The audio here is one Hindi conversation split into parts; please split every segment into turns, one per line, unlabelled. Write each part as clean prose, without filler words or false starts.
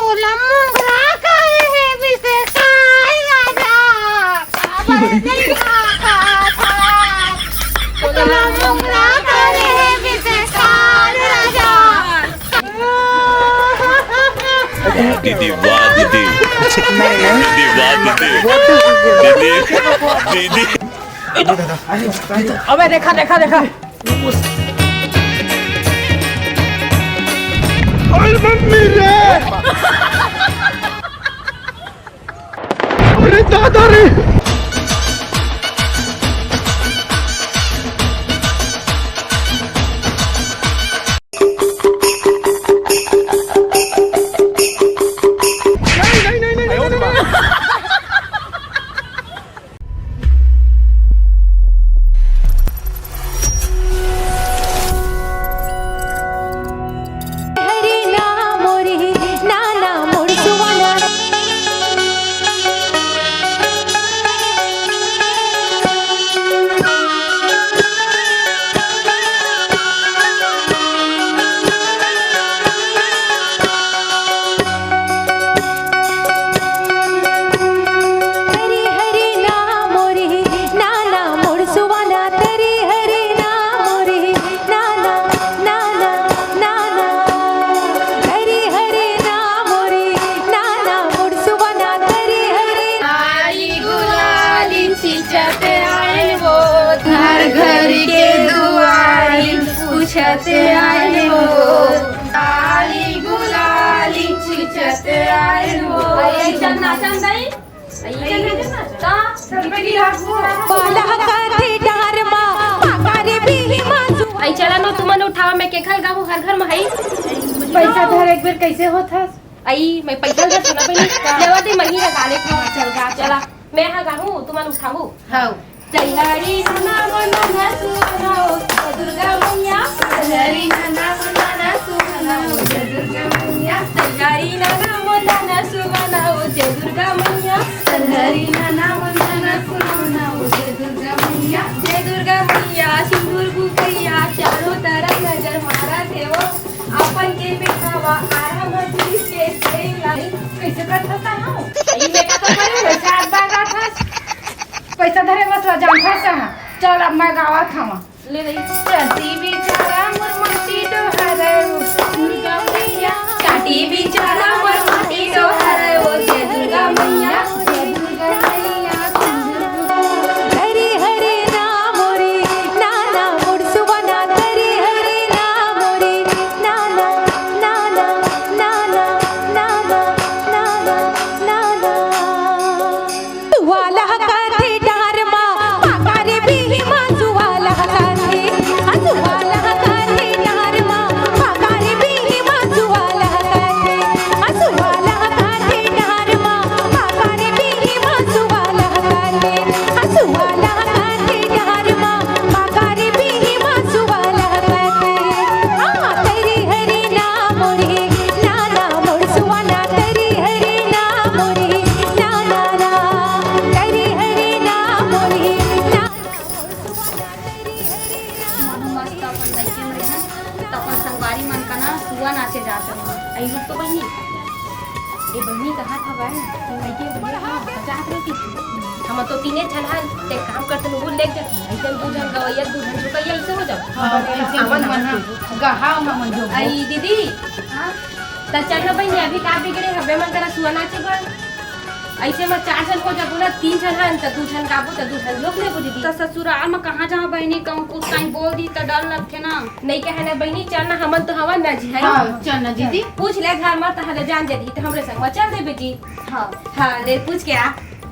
तुला मोगरा काय हे विषय काय राजा तुला मोगरा काय हे विषय काय राजा
दीदी वाह दीदी दीदी वाह दीदी दीदी
अबे देखा देखा देखा
मम्मी रे अरे दादा रे
पूछते आए हो लाली गुलाली चिचते आए हो ये चन्ना चंदाई ये नाचता सबकी राखो
बाला काटे डार मा पाकारे भी मांजू
आई चला नो तुमन उठावा मैं के खल गाहू हर घर में हई पैसा धर एक बार कैसे होता आई मैं पैसा धर सुना पहले लेवा दे मही का गाले खा चल गा चला मैं हा गाहू तुमन उठाऊ हां तैयारी नाम नाना सुनाओ दुर्गा मैया तैयारी नाम नाना सुनाओ दुर्गा मैया तैयारी नाम नाना सुनाओ जय दुर्गा मैया तैयारी नाम नाना सुनाओ जय दुर्गा मैया जय दुर्गा मैया सिंदूर गुकैया चारों तरफ नजर मारा देवो अपन के बेटावा आराम से लाई कैसे करता था हां ये बेटा तो करे सात बागा था पैसा धरे बस जान फसा चल अब मैं गावा खावा ले रही चाटी बिचारा मोर माटी डोहरे दुर्गा मैया चाटी बिचारा मोर माटी डोहरे ओ जय दुर्गा मैया जय दुर्गा मैया
हरे हरे नाम रे नाना मुड़सुवना हरे हरे नाम रे नाना नाना नाना नाना नाना नाना वाला काटे डार मा पाकारे भी मांजू वाला काटे आजू वाला काटे डार मा पाकारे भी मांजू वाला काटे आजू वाला काटे डार मा पाकारे भी मांजू वाला काटे आजू वाला काटे डार मा पाकारे भी मांजू वाला काटे आ तेरी हरे नाम रे नाना मुड़सुवना तेरी हरे नाम रे नाना ना तेरी हरे नाम रे
मस्त अपन लइके में ना तपन संगवारी मन का ना सुआ नाचे जात आई रुक तो बहनी ए बहनी कहा था भाई लइके बढ़िया हां चाहत रही हम तो तीने छलहन ते काम करते नु लेक जाती ऐसे बुझन गवैया दुल्हन रुकैया ऐसे हो जाओ ऐसे मन गहाव में मन जो आई दीदी हां त चल बहनी अभी का बिगड़े हबे मन करा सुआ नाचे बा ऐसे में 4 जन हो जाबो ना 3 जन हन त 2 जन गाबो त 2 जन लोग ले बो दीदी
तो ससुराल में कहाँ जहाँ बहनी कहूँ कुछ कहीं बोल दी तो डर लगते ना।
नहीं कहे ना बहनी चल ना हमन तो हवन ना जी है
चल ना दीदी
पूछ ले घर में तहले जान जदी तो हमरे संग चल दे बेटी
हाँ
हां ले पूछ के आ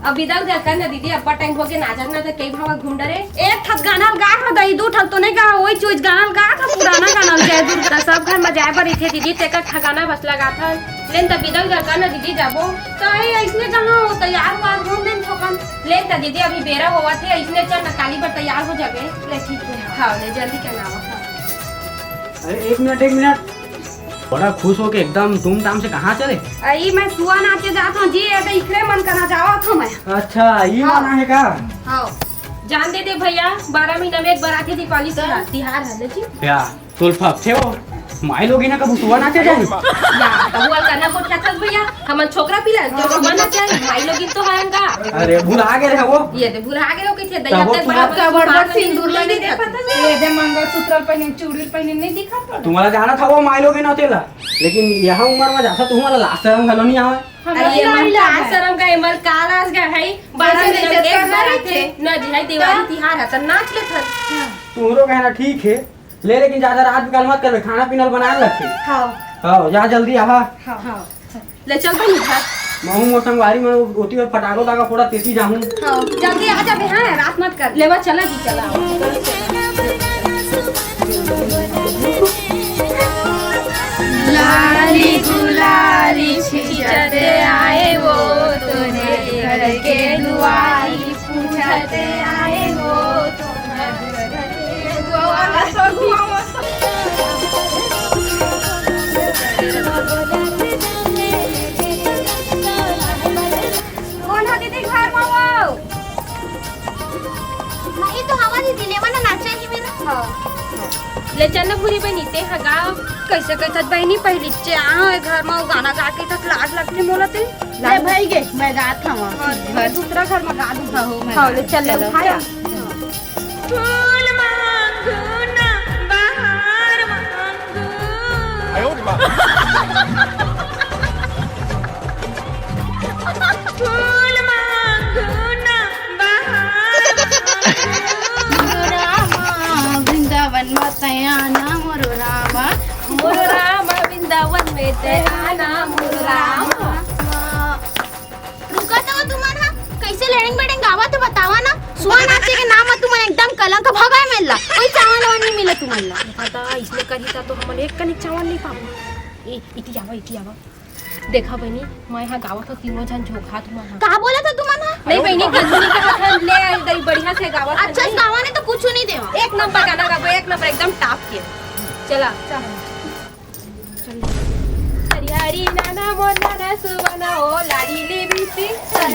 अब इधर उधर कर ना दीदी अब टाइम हो के नाचत ना तो कई भाव घूम डरे
एक ठक गाना गा था दही 2 ठक तो नहीं गा वही चीज गाना गा था पुराना गाना
जय दुर्गा सब घर में जाए पर थे दीदी ते का ठगाना बस लगा था लेन तब इधर उधर कर ना दीदी जाबो
कहीं ऐसने जहाँ हो तैयार हुआ घूम दिन ठोकन
लेन त दीदी अभी बेरा हुआ थे इसने चल ना काली पर तैयार हो जाबे
ले ठीक है
हां ले जल्दी के नाम
अरे एक मिनट बड़ा खुश हो के एकदम धूमधाम से कहाँ चले?
आई मैं सुआ नाचे जाता हूँ जी ऐसे इखरे मन करना जावा था मैं।
अच्छा ये
हाँ।
माना है का?
हाँ
जान दे दे भैया 12 महीना में एक बार आती दीपावली तिहार है जी
क्या तुल फक थे वो माई लोग ना कब सुआ नाचे जाए
या तबुअल करना को ठकस भैया हमन छोकरा पिला जो घुमाना चाहिए माई लोगिन तो हयन का
अरे भूला गए है वो
ये दे भूल आगे लोग कैसे
तब
दैया
वो
तक
तुम्हारा
बड़ा सिंदूर लगे देखा
ये दे मंगलसूत्र पहने चूड़ी पहने नहीं दिखा तो
तुम्हाला जाना था वो माइलो के नतेला लेकिन यहाँ उम्र में जाता तुम्हाला लास्ट टाइम घलो नहीं आवे
अरे महिला शर्म का एमल कालास का है 12 दिन एक बार आते न जी है दिवाली तिहार है त नाच ले थन
तुम्हारो कहना ठीक है ले लेकिन ज्यादा रात कल मत करबे खाना पीना बना रखे
हां
हां जा जल्दी आहा
हां
ले चल भाई था
महू मोसंगवारी में ओटी और फटाको दागा फोड़ा तेती जाऊं
जल्दी आ जा बे हां रात मत कर लेवा चला जी चला
लाली गुलाली छिचते आए वो तोरे घर के दुआरी पूछते आए वो तुम्हारे घर के दुआरी
कौन है दीदी घर में वो
नहीं तो हमारी दिलेवा ना नाचे ही मेरा
ले चल भूरी बनी ते हगा
कैसे कैसे बहनी पहली चे आ घर में वो गाना गा के तक लाज लगती मोलते
ले भाई गे मैं गात हूं
घर दूसरा घर में गा दूं
हां ले चल ले उठाया
फूल मांगू ना बाहर मांगू फूल मांगू ना बाहर
रामा वृंदावन मतया ना मोरो रामा
मोर राम वृंदावन में ते आना मोर राम
रुका तो तुम्हारा कैसे लेडिंग बेडिंग गावा तो बतावा ना सुआ नाचे के नाम तुम्हारे एकदम कलंक भगाए मिलला कोई चावल वावल नहीं मिला तुम्हारा
पता इसने करी था तो हमन एक कनिक चावल नहीं पाबो ए इति आवा देखा बहनी मैं यहाँ गावा था तीनों जन झोखा तुम
कहा बोला था तुम्हारा
नहीं बहनी गजनी के हाथ ले आई दई बढ़िया से गावा था
अच्छा गावा ने तो कुछ नहीं देवा
एक नंबर गाना गाबो एक नंबर एकदम टॉप के चला हरी नाना मोना सुवना ओ लाडी लिबिसी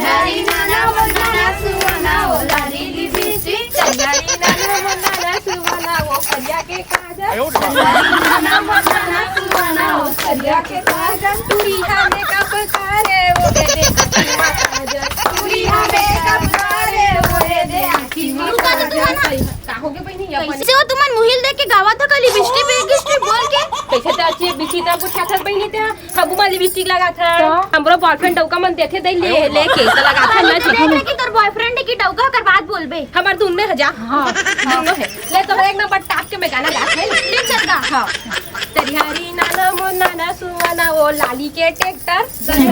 हरी नाना मोना सुवना ओ लाडी लिबिसी
हरी नाना मोना सुवना ओ करिया के काजा
हरी नाना मोना सुवना ओ
करिया के काजा तुरी हमें कब करे वो दे दे आखिमा काजा तुरी हमें कब करे वो दे दे आखिमा काजा काहोगे बहनी अपन
कैसे हो तुमन मुहिल देख के गावा था कल लिपस्टिक लिपस्टिक बोल के
कैसे तो अच्छी बिची तब कुछ था बहनी ते हबू में लिपस्टिक लगा था हमरो बॉयफ्रेंड डौका मन देथे दई लेके तो लगा था ना जी
देख कि तोर बॉयफ्रेंड की डौका कर बात बोलबे
हमार दून में हजा हां दोनों है ले तो एक नंबर टाप के मैं गाना गा है
ठीक चल गा
हां तेरी हरी नाना मोना ना सुवाना ओ लाली के ट्रैक्टर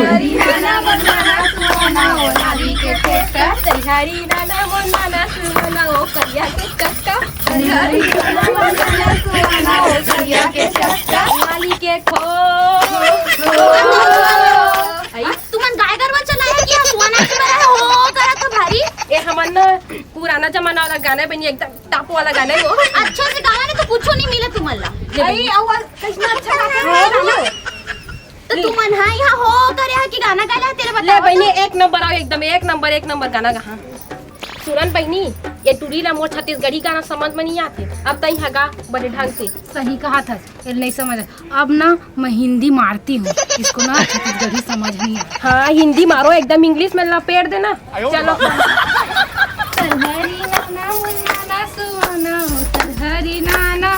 हरी नाना मोना ना सुवाना ओ लाली के ट्रैक्टर तेरी हरी नाना मोना ना सुवाना ओ करिया के चक्का हरी नाना मोना ना सुवाना ओ करिया के चक्का लाली के खो
तुमन गाय गरबा चलाया कि सुवाना के मेरा हो करा तो भारी
ए हमन ना पुराना जमाना वाला गाना बनी एकदम टाप वाला गाना है वो
अच्छा से गावा ने तो कुछ नहीं मिला तुम्हाला
आई आवाज कैसा अच्छा गाना
तो तुमन हां यहां हो करे कि गाना गाला तेरे
ले
बता
बहनी एक नंबर आओ एकदम एक नंबर गाना गा सुरन बहनी ये टूरी ला मोर छत्तीसगढ़ी गाना समझ में नहीं आते अब तई हगा बड़े ढंग से
सही कहा था ये नहीं समझ अब ना मैं हिंदी मारती हूँ इसको ना छत्तीसगढ़ी समझ नहीं आता
हाँ हिंदी मारो एकदम इंग्लिश में लपेट देना चलो
हरी नाना मुन्ना ना सुवाना हो हरी नाना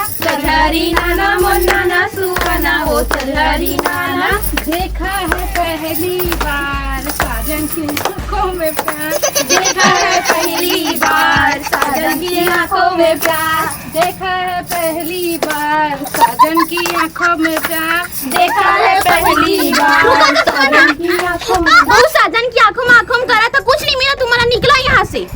हरी नाना मोना ना सुवाना हो हरी नाना
देखा है पहली बार साजन की आंखों में प्यार
देखा है पहली बार साजन की आंखों में प्यार
देखा है पहली बार साजन की आंखों में प्यार
देखा है पहली बार साजन की आंखों में
बहुत साजन की आंखों में करा तो कुछ नहीं मिला तुम्हारा निकला यहाँ से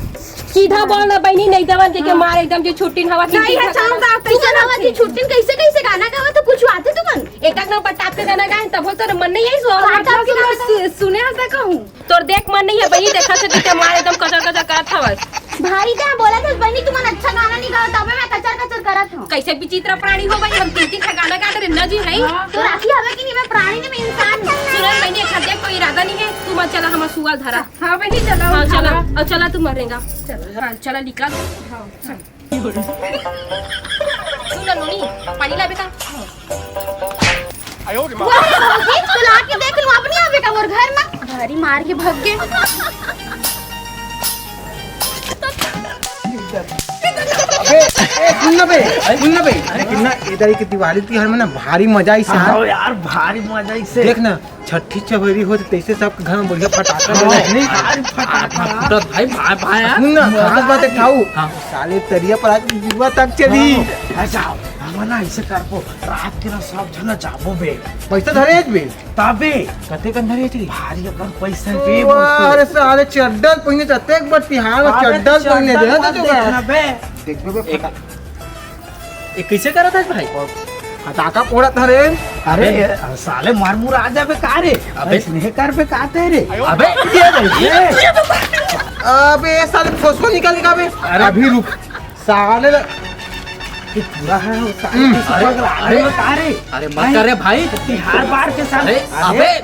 सीधा बोलना बहनी नहीं दवा दे के मार एकदम जो छुट्टी हवा की
तुमन हवा की छुट्टी कैसे कैसे गाना गावा तो कुछ आते तुमन
एक ना पटाप के गाना गाए तब तो मन नहीं है
सुने हसा कहूँ
तोर देख मन नहीं है बहनी देखा से कि मार एकदम कचर कचर करत हवा
भारी क्या बोला था बहनी तुमन अच्छा गाना नहीं गावा तबे मैं कचर कचर करत हूं
कैसे विचित्र प्राणी हो भाई हम तीन का गाना गा रहे न जी है
तो राखी हवे कि नहीं मैं प्राणी नहीं मैं इंसान हूं
सुरन बहनी खाद्य कोई इरादा नहीं है तू मत चला हम सुआ धरा
हाँ बहनी चला
हाँ चला और चला तू मरेगा चला चला निकल सुन नोनी पानी ला बेटा
वो है भौजी तो ला के देख लो अपनी आवे का मोर घर
तारी मार के भाग गए।
सुन ना बे अरे कितना इधर की दिवाली त्योहार में ना भारी मजा आई
हाँ यार भारी मजा इसे
देख ना छठी चवेरी होती तैसे सबके घर में बढ़िया फटाका नहीं
भाई भाई भाई यार
सुन ना खास बात है खाऊ साले तरिया पर आज जुआ तक चली
अच्छा हम ना ऐसे करबो रात के ना सब जना जाबो बे
पैसा धरे बे
तबे
कते कन धरे थी
भारी अगर पैसा बे
अरे साले चड्डल पहिने तते एक बार तिहार में चड्डल पहिने दे ना
देखना बे
देख बे
ये कैसे करत है भाई
फटाका फोड़त हरे
अरे साले मार मुर आ जाबे का रे अबे स्नेह कर पे काते रे अबे ये रे
अबे साले फसको निकाल के बे अभी रुक साले
पूरा है अरे का रे
अरे मत कर रे भाई
तिहार बार के साथ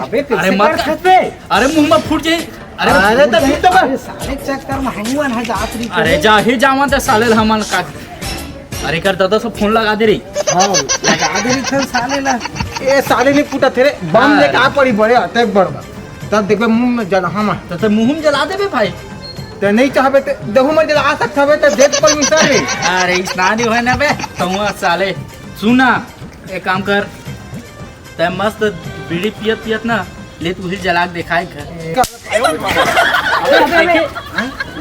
अबे
अरे मत कर
अरे मुंह में फूट जाई
अरे तो
साले चक्कर में हमुन है जातरी
अरे जा ही जावा ते साले हमन का अरे कर दादा सब फोन लगा दे रे
हां लगा दे रे साले ला ए साले ने फूटा थे रे बम ले का पड़ी बड़े अटैक बड़बा तब देखबे मुंह में जला हम
तो मुंह में जला देबे भाई
ते नहीं चाहबे ते देहु में जला सकत हबे ते देख परमिशन रे
अरे स्नान होय ना बे तुम साले सुना एक काम कर ते मस्त बीड़ी पियत पियत ना ले तू ही जला के दिखाई घर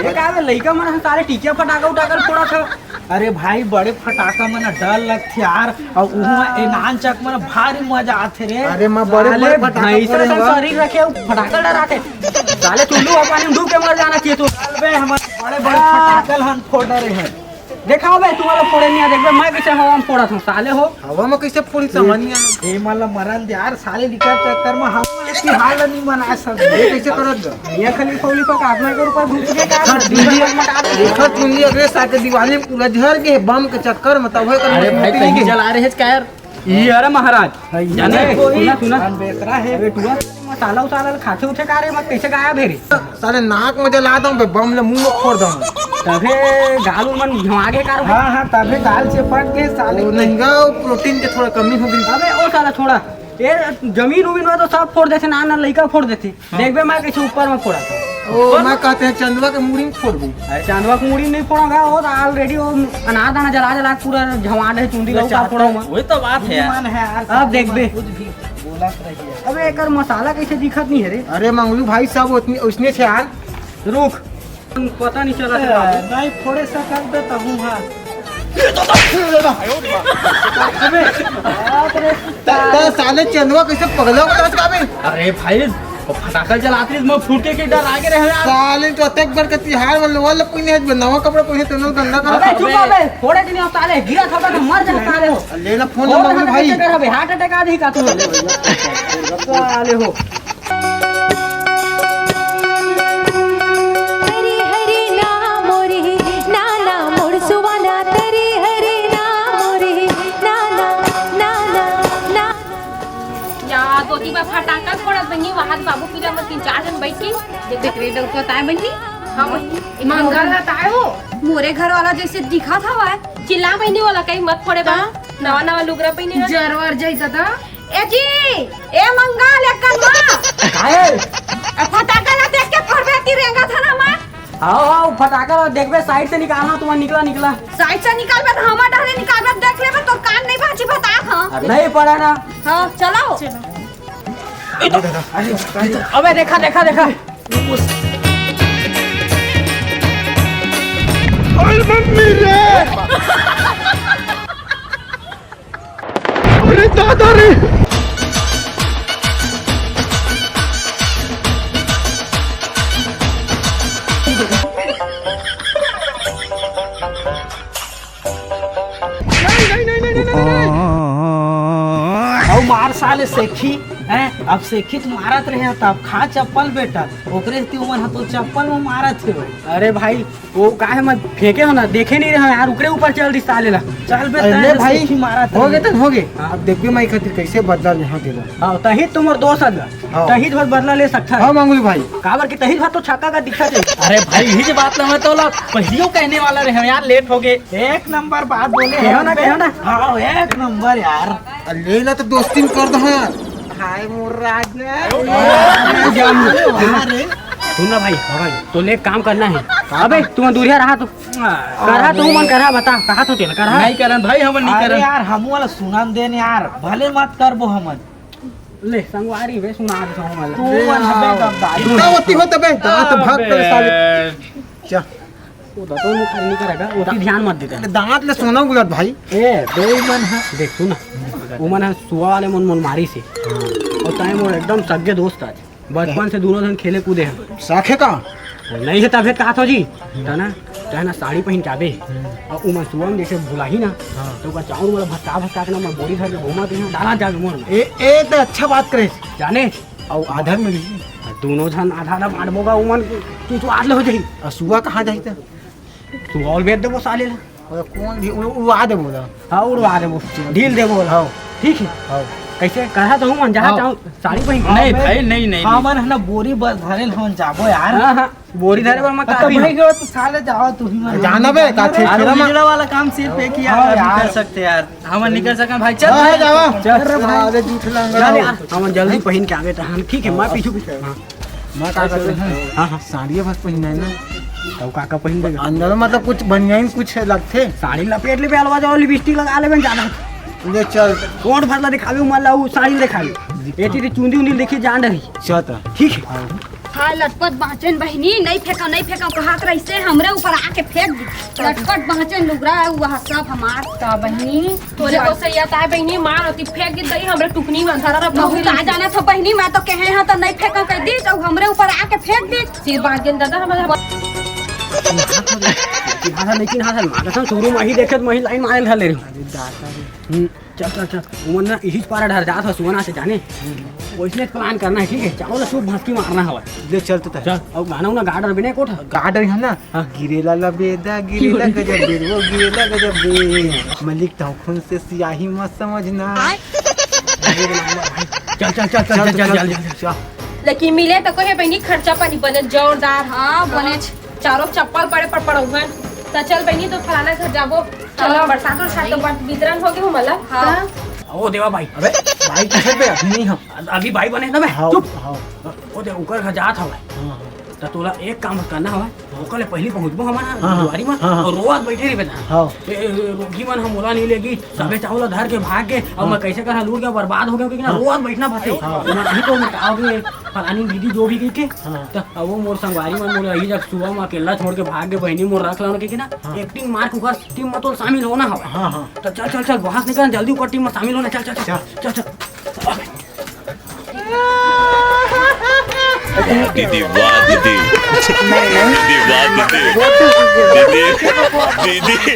ये का रे लइका मन सारे टीके फटाका उठाकर फोड़ा था अरे भाई बड़े फटाका मन डर लगथे यार और उहुआ एनान चक मन भारी मजा आथे रे
अरे मैं बड़े बड़े फटाका
फोड़े शरीर रखे फटाका डराते साले चुल्लू पानी डूब के मर जाना चाहिए तो बे हम बड़े बड़े फटाकल हम फोड़ रहे हैं देखाओ बे तुम्हारा फोड़े नहीं देखबे मैं कैसे हवा में फोड़ा था साले हो
हवा में कैसे पूरी समझ नहीं आ
ए मतलब मरन दे यार साले लिखा चक्कर में हम की हाल नहीं बना सब
ये कैसे करत
ये खाली फौली पर आत्मा के ऊपर घुस के का
देखा तुमने अगले साल के दिवाली में पूरा झर के बम के चक्कर में तब
अरे भाई कहीं जला रहे हैं क्या यार ये अरे महाराज
जाने सुना बेसरा है बेटुआ मसाला उसाला खाते उठे का रे मत कैसे गाया भेरी
साले नाक में जला दूं बम ले मुंह में फोड़ दूं
तबे गाल मन आगे कर हां तबे गाल से फट के साले
नहीं गा प्रोटीन के थोड़ा कमी हो गई
अबे ओ साला छोड़ा ये जमीन उमीन में तो सब फोड़ देते ना लइका फोड़ देते देखबे मैं कैसे ऊपर में फोड़ा था
ओ मैं कहते हैं चंदवा के मुड़ी में फोड़ दूं
अरे चांदवा की मुड़ी नहीं फोड़ागा वो तो ऑलरेडी वो अनाज दाना जला जला पूरा झवाड़ है चुंडी लौका फोड़ा मैं
वही तो बात है
यार अब देखबे कुछ भी बोला रही अबे एकर मसाला कैसे दिखत नहीं है रे
अरे मंगलू भाई सब उसने से यार
रुक पता नहीं चला नहीं फोड़े सकत दे तहू हां
साले चंदवा कैसे पगला उतर का बे
अरे भाई फटाका जलाते मैं फूटे के डर आगे रहे यार
साले तो अटैक कर के तिहार वाले वाला पहिने है नवा कपड़ा पहिने तो गंदा कर
अबे चुप अबे फोड़े के नहीं साले गिरा था तो मर जा साले हो
लेना फोन नंबर भाई
हार्ट अटैक आ दी का तू साले हो
हरी हरी नाम रे नाना मोर सुवाना तरी हरी नाम रे नाना नाना ना
या तो ती बा फटाका फोड़त बनी वहां बाबू पीरा में 3-4 जन बैठ के देख रे डर को ताय बनी हां
मंगल ताय हो मोरे घर वाला जैसे दिखा था वह
चिल्ला बनी वाला कहीं मत फोड़े बा नवा नवा लुगरा पहिने
जरवर जैसा था ए जी ए मंगल एक कन्मा
काहे
फटाका ना देख के फोड़बे ती रेंगा था ना मां
आओ फटाका देखबे साइड से निकालना तुम निकला
साइड से निकालबे तो हमा डाले निकालबे देख लेबे तो कान नहीं बाजी बता हां
नहीं पड़ा ना
हां चलाओ
अबे देखा
ओए मम्मी रे अरे दादा रे
और मार साले सेखी हैं अब सेखी तो मारत रहे तब खा चप्पल बेटा ओकरे से उमर तो चप्पल में मारत थे अरे भाई वो काहे मत फेंके हो ना देखे नहीं रहे यार ओकरे ऊपर चल दी साले ला चल बे
अरे भाई
सेखी मारत
हो गए तो हो गए अब देखबे मैं खातिर कैसे बदला यहां देला
हां तही तुमर दोस्त अद तही भर बदला ले सकता
हां मंगलू भाई
काबर की तही भर तो छक्का का दिखा दे
अरे भाई यही बात ना मैं तो पहियो कहने वाला रहे यार लेट हो गए
एक नंबर बात बोले कहो ना हां एक नंबर यार
लेला तो दोस्ती कर दो यार हाय मोर राज
सुन ना भाई तो ले काम करना है। अबे तुम दूरिया रहा तो करा तू मन करा बता कहा तो तेल करा
नहीं करन भाई हम नहीं
अरे
करन
यार हम वाला सुनान देन यार भले मत करबो हमन ले संगवारी वे सुना दे हम तू मन हबे गद्दारी
इतना होती हो तबे दांत भाग कर साले चा
वो तो मुख नहीं करेगा वो ध्यान मत देते
दांत ले सोना गुलत भाई
ए बेईमान है देख सुन वो मन है सुआ वाले मन मारी से और टाइम और एकदम सगे दोस्त आज बचपन से दोनों जन खेले कूदे हैं
साखे का
नहीं है तबे कहा तो जी ना चाहे साड़ी पहन के आबे और उमर सुबह में जैसे भुला ही ना तो का चाउर वाला भत्ता के ना मैं बोरी धर के घुमा के डाला जाके मोर में
ए तो अच्छा बात करे
जाने
और आधा मिली
दोनों जन आधा मारबोगा उमर तू आदले हो जाई
सुआ कहाँ जाई त
तू और बेच देबो साले
कौन भी उड़वा दे बोला
हाँ उड़वा देबो ढील देबो हाँ ठीक है हाँ कैसे कहा तो हूँ जहाँ चाहूँ साड़ी पहन
नहीं भाई नहीं
हमन है ना बोरी धरे हम जाबो यार हां बोरी धरे पर मत भाई गयो तो साले जाओ तू ही
जाना बे का थे
बिजड़ा वाला काम सिर पे किया कर सकते यार हम नहीं कर सका भाई चल
जाओ चल अरे झूठ लंगा
हम जल्दी पहन के आगे तो ठीक है मैं पीछू हां
मैं का करते हैं हां साड़ी बस पहनना है ना
तो काका पहन देगा
अंदर मतलब कुछ बनियाइन कुछ लगते
साड़ी लपेट ले अलवा जाओ लिपस्टिक लगा ले ज्यादा
ले चल
कोट भरला दिखावे माला वो साड़ी दिखावे ये चीज चुंदी उंदी देखी जान रही
चल
ठीक है
हाय लटपट बाँचन बहनी नहीं फेंका कहा रही हमरे ऊपर आके फेंक दी लटपट बाँचन लुगरा वह सब हमार
का बहनी तोरे को सही आता है बहनी मार होती फेंक दी दई हमरे टुकनी में अंधारा रे
बहुत आ जाना था बहनी मैं तो कहे हैं तो नहीं फेंका कर दी तो हमरे ऊपर आके फेंक दी
सिर बांध के दादा हमारा
लेकिन हाँ मागसन शुरू में ही देखे तो लाइन मारे ढल ले रही चल उमन ना यही पारा ढर जात हो सुना से जाने वैसने प्लान करना है ठीक है चावल सूप भस्की मारना हवा
ले चल तो
चल और गाना ना गार्डर बिने कोठ
गार्डर है ना गिरेला लबेदा गिरेला गजब बे वो गिरेला गजब बे मलिक तौखुन से सियाही मत समझना
चल
लेकिन मिले तो कोई बहनी खर्चा पानी बने जोरदार
हाँ बने
चारों चप्पल पड़े पर पड़ौहन तो चल बहनी तो फलाना घर जाबो चलो बरसात और तो वितरण हो गए हो मला
हाँ
ओ देवा भाई
अबे भाई कैसे बे नहीं हम
अभी भाई बने ना बे चुप
हां
ओ दे ऊपर का जात हवा तो तोला एक काम करना हवा ओकले पहली पहुंचबो हमारा दुआरी में और रोज बैठे रे बेटा
हां
रोगी मन हम मोला नहीं लेगी सबे चावल धर के भाग के और मैं कैसे करा लूट के बर्बाद हो गया क्योंकि ना रोज बैठना फसे मैं नहीं तो मैं आओगे फलानी दीदी जो भी की के तो वो मोर संगवारी मन मोर यही जब सुबह में अकेला छोड़ के भाग के बहनी मोर रख लाना के ना एक्टिंग मार्क ऊपर टीम में तो शामिल होना हवा
हां
तो चल बहस निकल जल्दी ऊपर टीम में शामिल होना चल
दीदी वाह दीदी दीदी वाह दीदी दीदी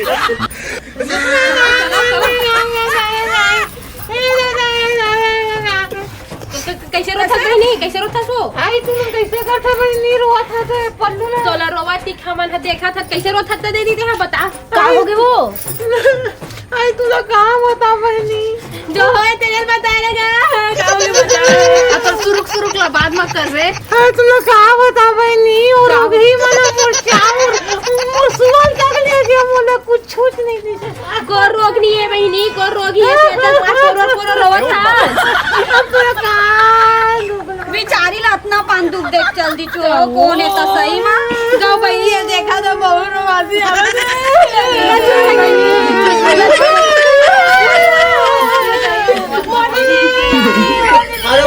कैसे रोता बहनी कैसे रोता सो
आई तुम कैसे करते बहनी रोआ था तो पल्लू ना
तोला रोवा तीखा मन देखा था कैसे रोता था दे दी बता का हो गए वो
आई तुला कहाँ बता बहनी
जो है तेरे बता लगा का हो गए बता
तो सुरुक ला बाद मत कर रे आई तुला कहाँ बता बहनी और हो गई मना मोर चाउर मोर सुवन तक ले गया मोला कुछ नहीं दी
को रोग नहीं है बहनी को रोगी है तो रोवा था
अब तुला कहाँ
बेचारी ला इतना पान दुख देख चल दी चो कौन है तो सही मां जाओ भाई ये देखा तो बहुत रोवासी
अरे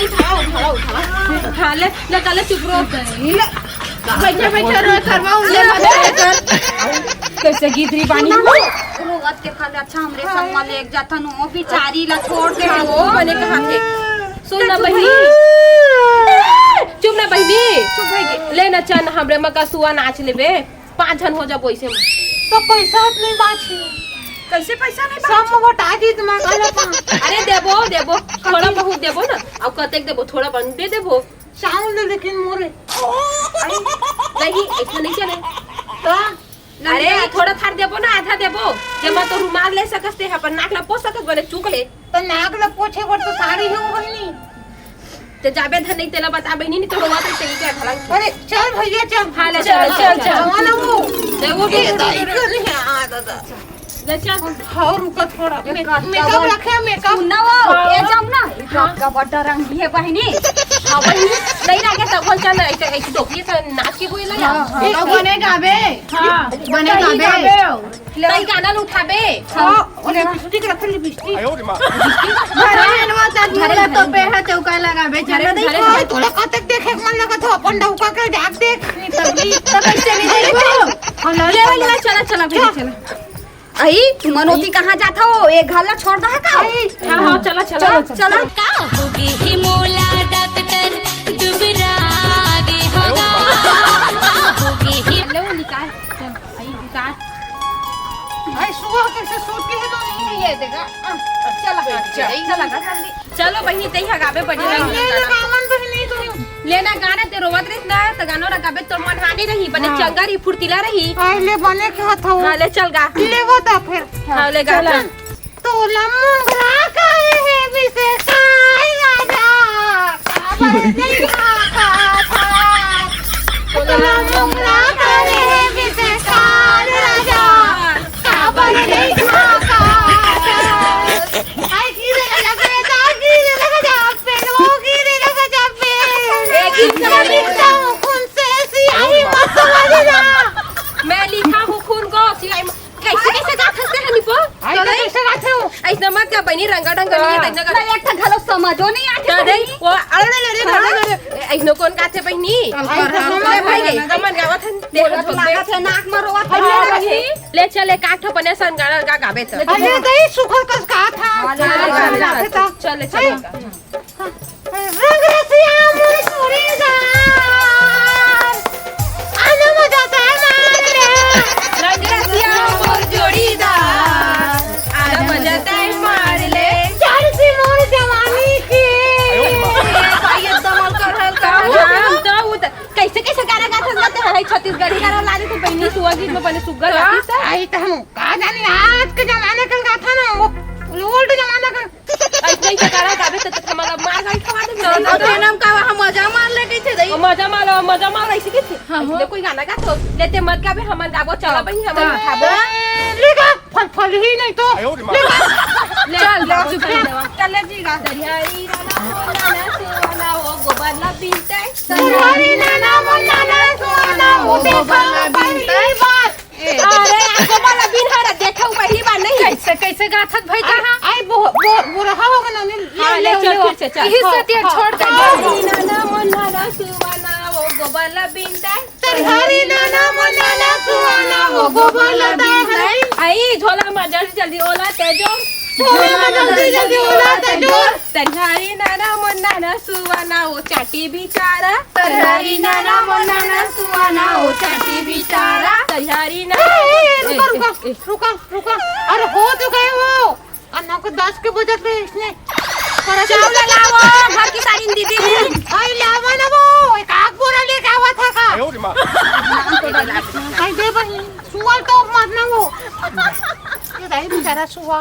उठाओ
उठा ले लगा चुप रो
बैठे रो करवाओ ले
कैसे गीतरी पानी
रोवत के खाले अच्छा हमरे संग में ले जाता नो बेचारी ला छोड़ के
वो बने कहां थे सुन ना बहनी चुप ना बहनी चुप है ले ना चल हमरे मका सुआ नाच लेबे 5 जन हो जा वैसे में
तो पैसा नहीं बाची
कैसे पैसा नहीं
सब में बटा दी तुम कहला पा
अरे देबो थोड़ा बहुत देबो ना अब कतेक देबो थोड़ा बन दे देबो
शाम ले लेकिन मोरे
नहीं ऐसा नहीं चले
तो
अरे थोड़ा थार देबो ना आधा देबो जमा तो रुमाल ले सकते है पर नाक ला पो सकत बने चुक ले
तो नाक ला पोछे पर तो साड़ी हो बहनी
ते जाबे धन नहीं तेला बता बहनी नहीं तो रोवा तो चाहिए क्या ढलंग
अरे चल भैया चल
हां ले चल
ना वो
देखो भी
नहीं आ दादा
ले चल
और रुका थोड़ा मेकअप रखे मेकअप
ना वो ये जाऊं ना का बड़ा रंगी है बहनी
आओ बहिनी नहीं रह गया सब चल ऐसे ऐसे टोपी से नाच के बोले या
हां बने गाबे हां बने गाबे
नहीं गाना उठाबे
हां ओले लिपस्टिक रखल लिपस्टिक घरे नवा ता घरे तो पे है चौका लगाबे चले नहीं तोला कतक देखे मन लगा तो अपन डौका के डाक देख तभी तो कैसे नहीं देखो
ले चला चला बेटी चला आई तू मनोती कहाँ जाता हो एक घाला छोड़ दे का
हां हां चला चला
चला
का होगी ही मोला डॉक्टर दुबरा दे होगा होगी ही
ले वो निकाल चल आई निकाल
आई सुबह कैसे सोच के है तो नहीं ये देगा
चला चलो बहिनी तई हगाबे बजे
ले कामन बहनी तो
लेना गाना ते रोवत रहिस ना त गानो रगाबे तोर मन हानी रही बने चंगारी फुर्तीला रही
आई ले बने के हाथ हो
हां ले चल गा
ले वो दा फिर
हां ले गा
तोला मुंगरा काहे है विसे काय राजा काबर नहीं खाता तोला मुंगरा काहे है विसे काय राजा काबर नहीं खाता आई गिरे लगा जा गिरे लगा जा पेलो गिरे लगा जा पे
एक ही
लिखता हूँ खून से सियाही मत समझ जा
मैं लिखा हूं खून को सिलाई कैसे कैसे गा खसते हनी पर
आई तो कैसे गाते हो
ऐसा मत का बनी रंगा ढंग नहीं है जगह
एक था घालो समझो नहीं आके
दे वो अरे ऐनो कौन गाते बहनी भाई गई कमन गावत हन देखत
लागत है नाक में रोवत है
ले चले काठ बने सन गाना गा गाबे त
अरे दही सुखल कस का था
चल चल
रंग रसिया मोर सुरेदार आना मजा ता मार ले
रंग रसिया मोर जोड़ीदार आधा मजा तय मार ले
चार सी मोर जवानी की
भाई एकदम कर हल का कैसे कैसे गाना गाते रहते हैं छत्तीसगढ़ी गाना ला दे तो बहनी सुआ गीत में बने सुगर गाती से
आई तो हम का जानी आज के जमाने का गाथा ना वो ओल्ड जमाना का
ऐसे ही गाना गाबे तो हमारा मार गाई खवा दे
और नाम का हम मजा मार ले गई थे दई
मजा मार ऐसे की थी ऐसे कोई गाना गातो लेते मत गाबे हमन गाबो चला बहनी हमन उठाबो
लेगा फल ही नहीं तो
चल ले जी गा दरियाई नाना सुना वो गोबरला बिनते
हरी नाना मन्ना सोना वो देखा पहली बार
अरे गोबरला बिन हरा देखा पहली बार नहीं कैसे कैसे गाथत भाई कहां
आई वो रहा होगा ना
हां ले चल फिर से चल
यही सतिया छोड़ दे
नाना मन्ना सुना वो गोबरला बिनते
हरी नाना मन्ना सोना वो गोबरला बिनते
आई झोला में जल्दी ओला तेजो
जल्दी ओला तेजो
तन्हारी नाना मन्ना सुवाना वो चाटी बिचारा
तरहरी नाना मन्ना सुवाना ओ चाटी बिचारा
तन्हारी
रुका अरे हो तो गए वो अन्ना को 10 के बजट में इसने
चावल लाओ घर की सारी दीदी
आई लावा ना वो एक आग बोरा लेके आवा था का आई दे बहनी सुअल तो मत ना वो ये दाई बेचारा सुआ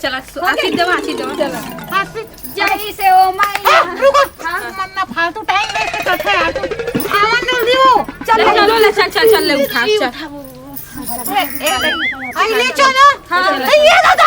चला आशीष देवा चला
जय से ओ माई
रुको मन्ना फालतू टाइम वेस्ट करते हैं यार तू आवन जल्दी हो
चलो ले चल ले उठा चल
आई ले चलो हां ये दादा